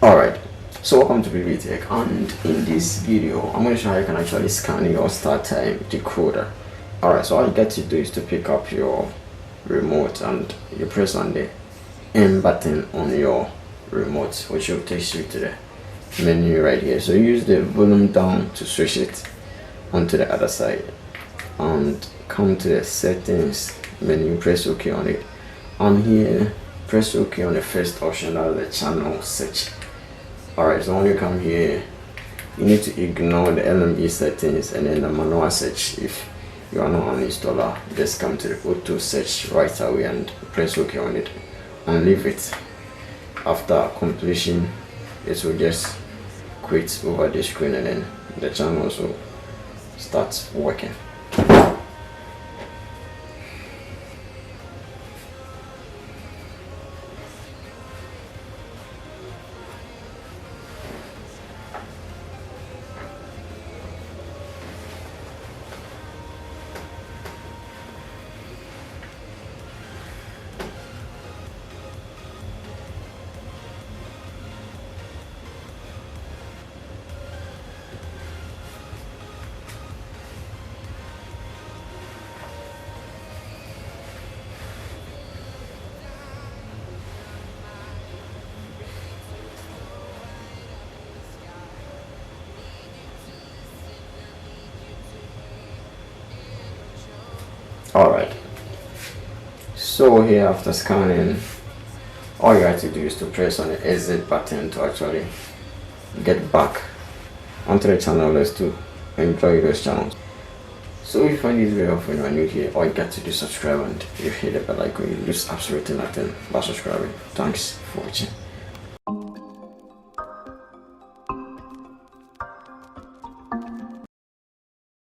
Alright, so welcome to Pbteck, and in this video I'm going to show how you can actually scan your StarTime decoder. Alright, so all you get to do is to pick up your remote and you press on the M button on your remote, which will take you to the menu right here. So use the volume down to switch it onto the other side and come to the settings menu, press OK on it, and here press OK on the first option, that is the channel search. Alright, so when you come here, you need to ignore the LME settings and then the manual search. If you are not an installer, just come to the auto search right away and press OK on it and leave it. After completion, it will just quit over the screen and then the channel will start working. Alright, so here after scanning, all you have to do is to press on the exit button to actually get back onto the channel list to enjoy those channels. So if you find this very helpful and you are new here, all you got to do is subscribe, and if you hit the bell icon, you lose absolutely nothing by subscribing. Thanks for watching.